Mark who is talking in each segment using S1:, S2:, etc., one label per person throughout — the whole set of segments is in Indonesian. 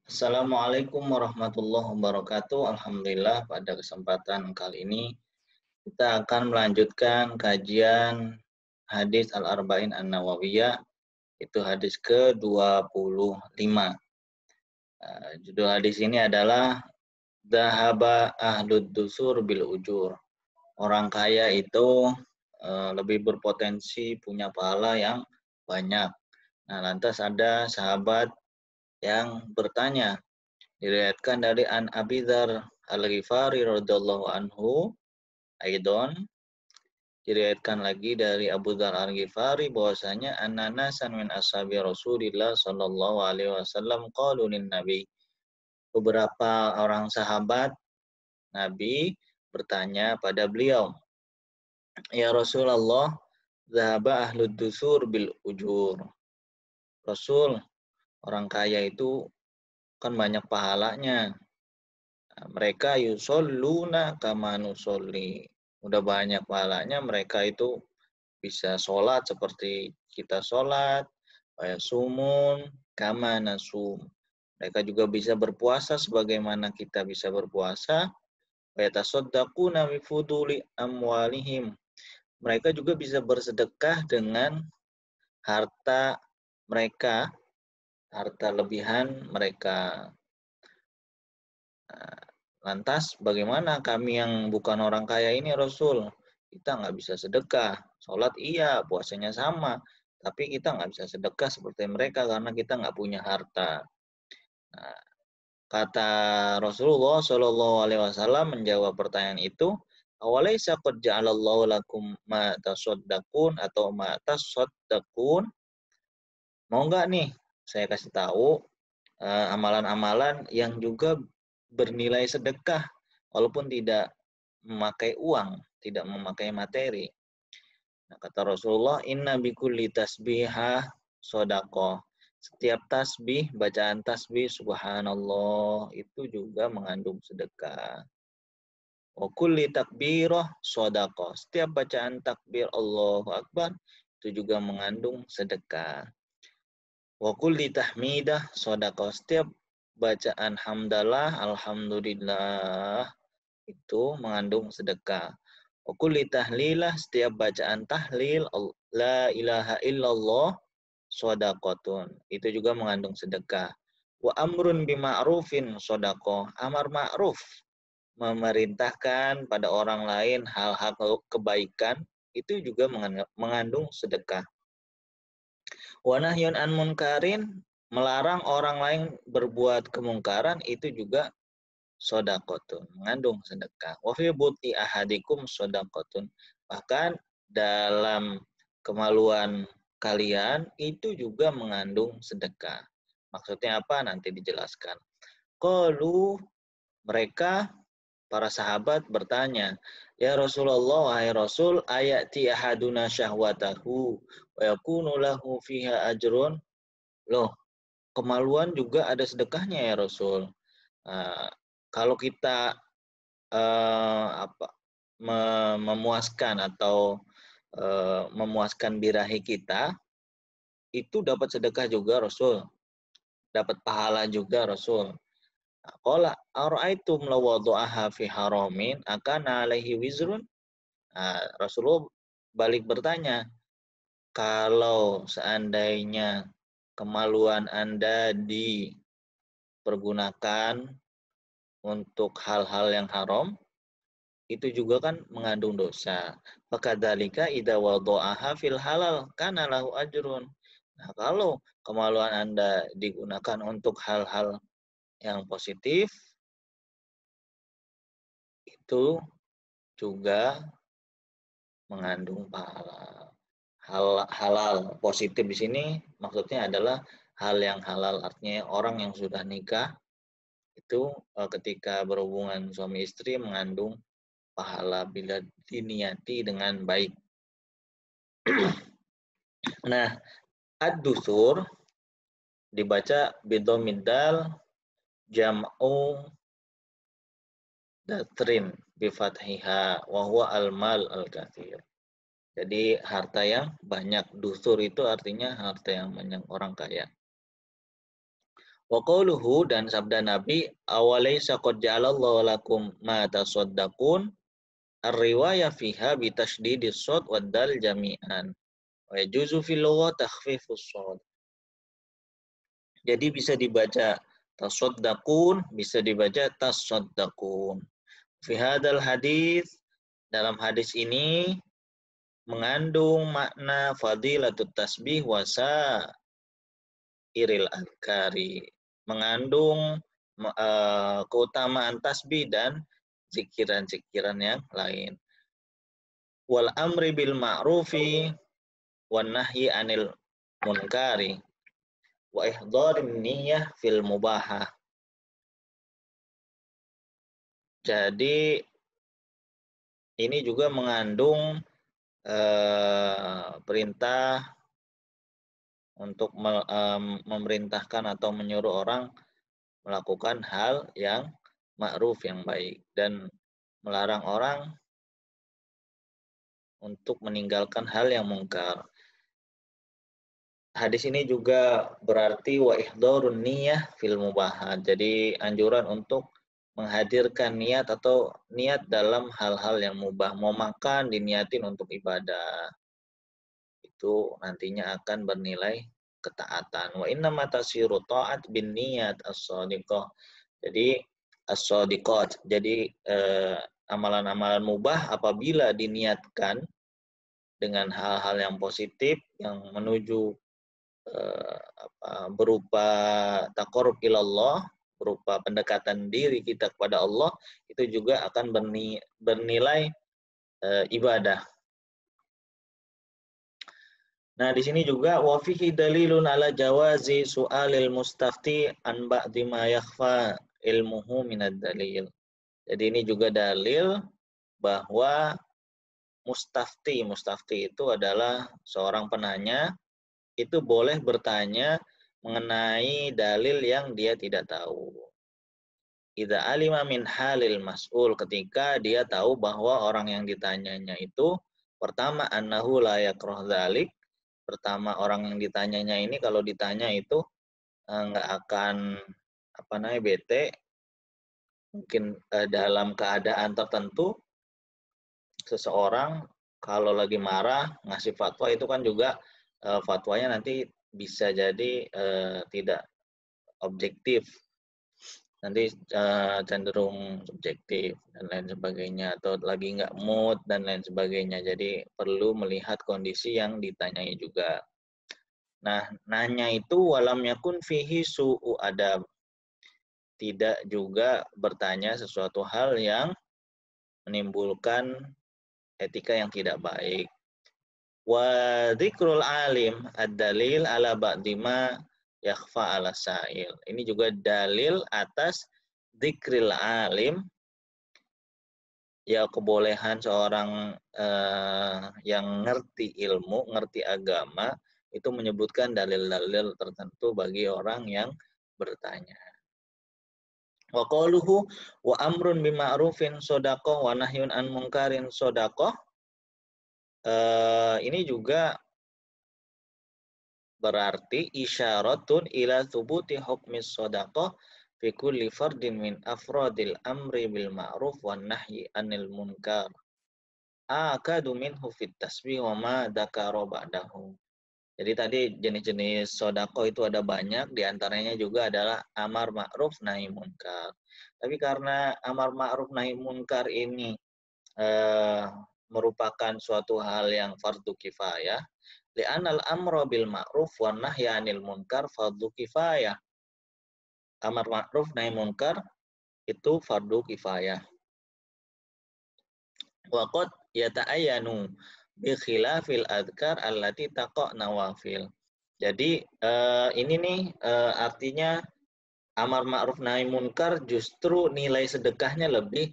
S1: Assalamualaikum warahmatullahi wabarakatuh. Alhamdulillah pada kesempatan kali ini kita akan melanjutkan kajian hadis Al-Arba'in An-Nawawiyah, itu hadis ke-25. Judul hadis ini adalah Dhahaba ahlud dusur bil ujur. Orang kaya itu lebih berpotensi punya pahala yang banyak. Nah, lantas ada sahabat yang bertanya, diriwayatkan dari An Abi Dzar Al-Ghifari radhiyallahu anhu, aidon diriwayatkan lagi dari Abu Dzar Al-Ghifari bahwasanya annasan min ashabi Rasulillah sallallahu alaihi wasallam qalu lin nabi. Beberapa orang sahabat Nabi bertanya pada beliau, "Ya Rasulullah, dzahaba ahlud dusur bil ujur." Rasul, orang kaya itu kan banyak pahalanya. Nah, mereka yusholluna kama nusolli. Udah banyak pahalanya, mereka itu bisa sholat seperti kita sholat, sumun kama nasum. Mereka juga bisa berpuasa sebagaimana kita bisa berpuasa. Yatasaddaquna bi fuduli amwalihim. Mereka juga bisa bersedekah dengan harta mereka, harta lebihan mereka. Nah, lantas bagaimana kami yang bukan orang kaya ini Rasul? Kita nggak bisa sedekah. Sholat iya, puasanya sama. Tapi kita nggak bisa sedekah seperti mereka karena kita nggak punya harta. Nah, kata Rasulullah Shallallahu Alaihi Wasallam menjawab pertanyaan itu, awalaisa qad ja'alallahu lakum ma tasaddaqun atau ma tasaddaqun. Mau nggak nih saya kasih tahu amalan-amalan yang juga bernilai sedekah walaupun tidak memakai uang, tidak memakai materi. Nah, kata Rasulullah, inna bikulli tasbihah sodaqoh. Setiap tasbih, bacaan tasbih subhanallah itu juga mengandung sedekah. Wa kulli takbirah sodaqoh. Setiap bacaan takbir Allahu Akbar itu juga mengandung sedekah. Wa kulli tahmidah sodaqoh. Setiap bacaan hamdalah, alhamdulillah itu mengandung sedekah. Wa kulli tahlilah, setiap bacaan tahlil la ilaha illallah shadaqatun, itu juga mengandung sedekah. Wa amrun bima'rufin shadaqah, amar ma'ruf, memerintahkan pada orang lain hal-hal kebaikan itu juga mengandung sedekah. Wa nahyun an munkarin, melarang orang lain berbuat kemungkaran itu juga sodakotun, mengandung sedekah. Wa fi buti ahadikum sodakotun, bahkan dalam kemaluan kalian itu juga mengandung sedekah. Maksudnya apa? Nanti dijelaskan. Qalu, mereka para sahabat bertanya, ya Rasulullah, wahai Rasul, ayati ahaduna syahwatahu wa yakunu lahu fiha ajrun. Loh, kemaluan juga ada sedekahnya ya Rasul. Nah, kalau kita memuaskan atau memuaskan birahi kita, itu dapat sedekah juga Rasul, dapat pahala juga Rasul. Qala ara'aitum law wada'aha fi haramin akana alaihi wizrun. Nah, Rasulullah balik bertanya, kalau seandainya kemaluan Anda dipergunakan untuk hal-hal yang haram, itu juga kan mengandung dosa. Fakadzalika idza wada'aha fil halal kana lahu ajrun. Nah, kalau kemaluan Anda digunakan untuk hal-hal yang positif, itu juga mengandung pahala. Halal positif di sini maksudnya adalah hal yang halal, artinya orang yang sudah nikah itu ketika berhubungan suami istri mengandung pahala bila diniati dengan baik. Nah, ad-dusur dibaca bidomidal jam'u datrin bifathiha wa huwa al-mal al-katsir. Jadi harta yang banyak, dusur itu artinya harta yang banyak, orang kaya. Wa qauluhu, dan sabda Nabi, awalaysa qad ja'alallahu lakum ma tasaddaqun, ar-riwayah fiha bi tasydidis shad wad dal jami'an. Wa yajuzu fil lugha takhfifus shad. Jadi bisa dibaca tasaddaqun, bisa dibaca tasaddaqun. Fi hadzal hadis, dalam hadis ini mengandung makna fadilatut tasbih wasa iril adkari, mengandung keutamaan tasbih dan zikiran-zikiran yang lain. Wal amri bil ma'rufi wan nahyi anil munkari wa ihdharin niyyah fil mubahah. Jadi ini juga mengandung perintah untuk memerintahkan atau menyuruh orang melakukan hal yang ma'ruf, yang baik, dan melarang orang untuk meninggalkan hal yang mungkar. Hadis ini juga berarti wa ihdharun niyyah fil mubahat. Jadi anjuran untuk menghadirkan niat atau niat dalam hal-hal yang mubah. Mau makan diniatin untuk ibadah. Itu nantinya akan bernilai ketaatan. Wa inna ma tasiru ta'at bin niyat as-shadiqah. Jadi as-shadiqat. Jadi amalan-amalan mubah apabila diniatkan dengan hal-hal yang positif yang menuju berupa taqarrub ilallah, berupa pendekatan diri kita kepada Allah, itu juga akan bernilai ibadah. Nah, di sini juga wa fihi dalilun ala jawazi su'alil mustafti an ba'di ma yakhfa ilmuhu minad dalil. Jadi ini juga dalil bahwa mustafti itu adalah seorang penanya, itu boleh bertanya mengenai dalil yang dia tidak tahu. Idza alima min halil mas'ul, ketika dia tahu bahwa orang yang ditanyanya itu, pertama annahu la yakrah dzalik, pertama orang yang ditanyanya ini kalau ditanya itu nggak akan bete, mungkin dalam keadaan tertentu seseorang kalau lagi marah ngasih fatwa itu kan juga fatwanya nanti bisa jadi tidak objektif, nanti cenderung subjektif dan lain sebagainya, atau lagi nggak mood dan lain sebagainya. Jadi perlu melihat kondisi yang ditanyai juga. Nah, nanya itu walam yakun fihi su'u adab, tidak juga bertanya sesuatu hal yang menimbulkan etika yang tidak baik. Wa dzikrul alim ad-dalil ala ba'di ma yakhfa ala sa'il. Ini juga dalil atas dzikril alim, ya kebolehan seorang yang ngerti ilmu, ngerti agama, itu menyebutkan dalil-dalil tertentu bagi orang yang bertanya. Wa qauluhu wa amrun bima'rufin shadaqah wa nahyun an munkarin shadaqah. Ini juga berarti isyaratun ila thubuti hukmis shadaqah fi kulli fardin min afradil amri bil ma'ruf wan nahyi anil munkar. Akadu minhu fit tasbih wa ma dzakara ba'dahu. Jadi tadi jenis-jenis sodako itu ada banyak, diantaranya juga adalah amar ma'ruf nahi munkar. Tapi karena amar ma'ruf nahi munkar ini merupakan suatu hal yang fardu kifayah, li'anal amra bil ma'ruf wa nahyi 'anil munkar fardu kifayah. Amar ma'ruf nahi munkar itu fardu kifayah. Wa qad yata'ayyanu bi khilafil adkar allati taqa' nawafil. Jadi ini nih artinya amar ma'ruf nahi munkar justru nilai sedekahnya lebih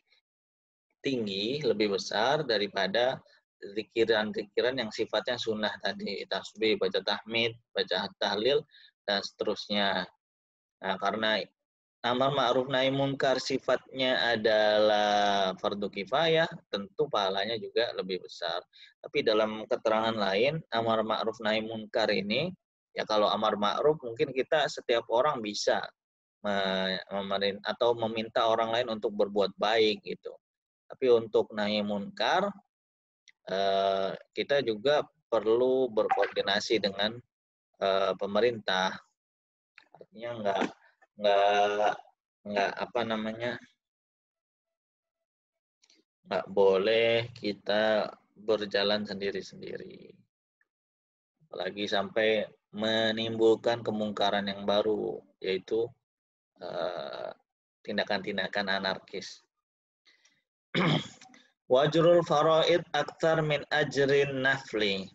S1: tinggi, lebih besar daripada zikiran-zikiran yang sifatnya sunnah tadi, tasbih, baca tahmid, baca tahlil, dan seterusnya. Nah, karena amar ma'ruf nahi munkar sifatnya adalah fardu kifayah, tentu pahalanya juga lebih besar. Tapi dalam keterangan lain, amar ma'ruf nahi munkar ini, ya kalau amar ma'ruf mungkin kita setiap orang bisa atau meminta orang lain untuk berbuat baik gitu. Tapi untuk nahi munkar kita juga perlu berkoordinasi dengan pemerintah. Artinya nggak apa namanya, nggak boleh kita berjalan sendiri-sendiri. Apalagi sampai menimbulkan kemungkaran yang baru, yaitu tindakan-tindakan anarkis. Wajrul faraid aktar min ajrin nafli.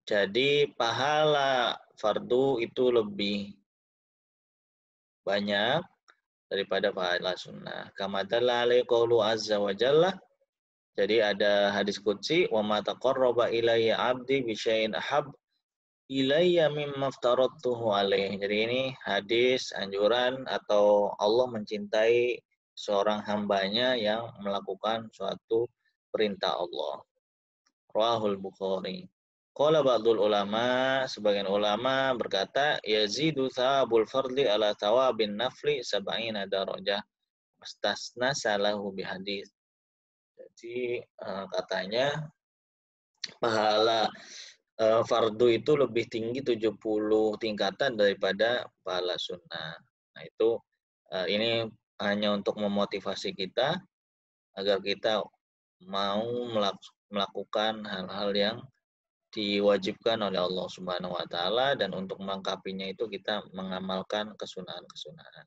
S1: Jadi pahala fardu itu lebih banyak daripada pahala sunnah. Kama dalla alaihi qoulu azza wa jalla. Jadi ada hadis qudsi, wa ma taqarraba ilayya 'abdi bi syai'in ahab ilayya mimma aftaradtuhu alaih. Jadi ini hadis anjuran atau Allah mencintai seorang hambanya yang melakukan suatu perintah Allah. Rawahul Bukhari. Qala ba'dul ulama, sebagian ulama berkata, yazidu thawabul fardli ala thawabin nafli sab'ina darajah. Wastasna salahu bihadis. Jadi katanya pahala fardu itu lebih tinggi 70 tingkatan daripada pahala sunnah. Nah itu ini hanya untuk memotivasi kita agar kita mau melakukan hal-hal yang diwajibkan oleh Allah Subhanahu wa taala, dan untuk melengkapinya itu kita mengamalkan kesunahan-kesunahan.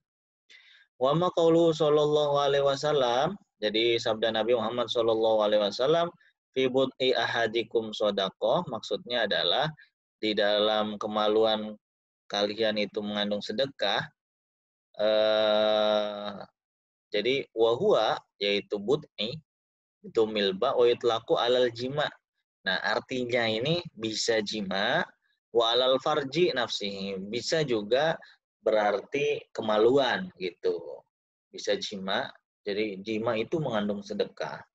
S1: Wa ma qaulu sallallahu alaihi wasallam, jadi sabda Nabi Muhammad sallallahu alaihi wasallam, fi bud'i ahadikum shadaqah, maksudnya adalah di dalam kemaluan kalian itu mengandung sedekah. Jadi wahua, yaitu bud'i itu milba wa itlaqu alal jima. Nah, artinya ini bisa jima wa alal farji nafsihi, bisa juga berarti kemaluan gitu. Bisa jima, jadi jima itu mengandung sedekah.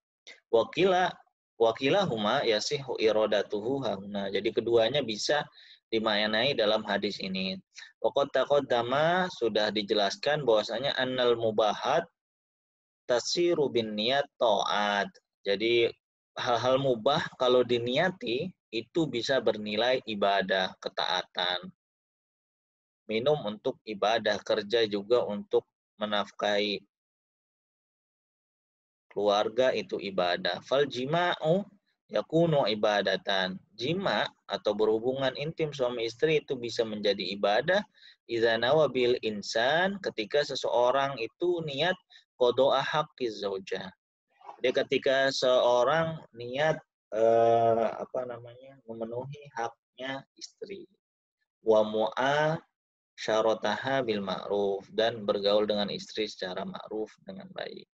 S1: Wakilahuma yasihu iradatuhu hahuna. Jadi keduanya bisa dimaknai dalam hadis ini. Waqad taqaddama, sudah dijelaskan bahwasanya annal mubahat tasiru bin niyat ta'at. Jadi hal-hal mubah kalau diniati itu bisa bernilai ibadah, ketaatan. Minum untuk ibadah, kerja juga untuk menafkahi keluarga itu ibadah. Fal jima'u yakunu ibadatan. Jima atau berhubungan intim suami istri itu bisa menjadi ibadah idza nawa bil insan, ketika seseorang itu niat qada'a haqqiz zaujah. Jadi ketika seorang niat memenuhi haknya istri. Wa mu'a syarataha bil ma'ruf, dan bergaul dengan istri secara ma'ruf dengan baik.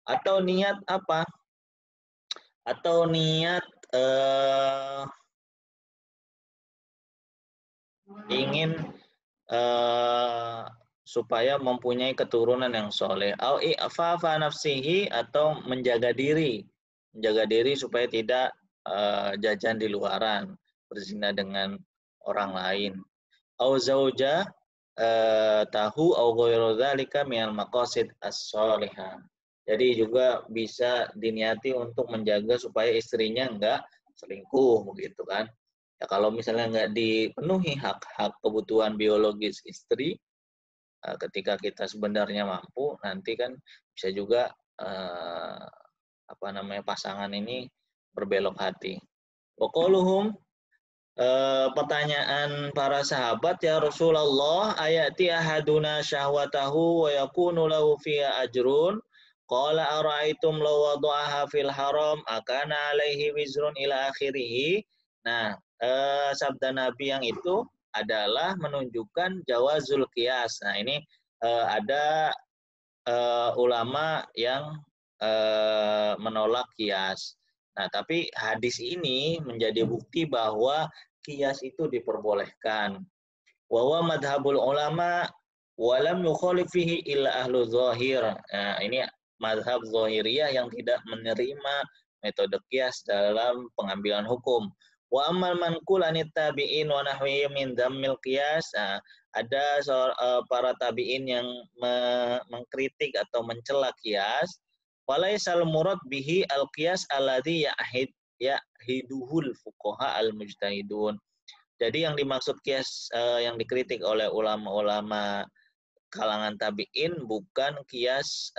S1: Atau niat apa? Atau niat ingin supaya mempunyai keturunan yang soleh. Au i'fafa nafsihi, atau menjaga diri supaya tidak jajan di luaran, berzina dengan orang lain. Au zauja tahu au ghairu dzalika minal maqasid as-shalihah. Jadi juga bisa diniati untuk menjaga supaya istrinya enggak selingkuh begitu kan. Ya kalau misalnya enggak dipenuhi hak-hak kebutuhan biologis istri, ketika kita sebenarnya mampu, nanti kan bisa juga pasangan ini berbelok hati. Wa qauluhum, pertanyaan para sahabat, ya Rasulullah, ayati ahaduna syahwatahu wa yakunu lahu fiha ajrun. Qala ara'aitum law wada'aha fil haram akana alaihi wizrun ila akhirih. Nah, sabda Nabi yang itu adalah menunjukkan jawazul qiyas. Nah, ini ada ulama yang menolak qiyas. Nah, tapi hadis ini menjadi bukti bahwa qiyas itu diperbolehkan. Wa huwa madhabul ulama wa lam yukhalif fihi illa ahlu zahir. Nah, ini mazhab zahiriyah yang tidak menerima metode qiyas dalam pengambilan hukum. Wa ammal manqul anit tabi'in wa nahwihim min dhammil qiyas. Nah, ada para tabi'in yang mengkritik atau mencela qiyas. Walaisal murad bihi al-qiyas alladhi yahiduhul fuqaha al-mujtahidun. Jadi yang dimaksud qiyas yang dikritik oleh ulama-ulama kalangan tabi'in bukan qiyas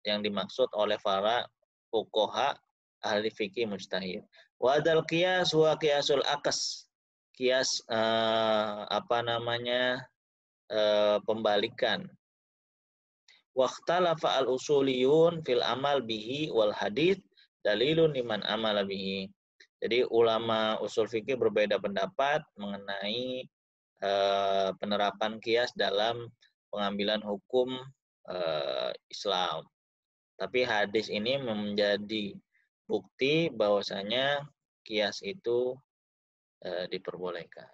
S1: yang dimaksud oleh para fuqaha ahli fikih mujtahid. Wadal qiyas wa qiyasul akas. Qiyas pembalikan. Waqtalafa al-usuliyun fil amal bihi wal hadith dalilun liman amala bihi. Jadi ulama usul fikih berbeda pendapat mengenai penerapan qiyas dalam pengambilan hukum Islam. Tapi hadis ini menjadi bukti bahwasanya qiyas itu diperbolehkan.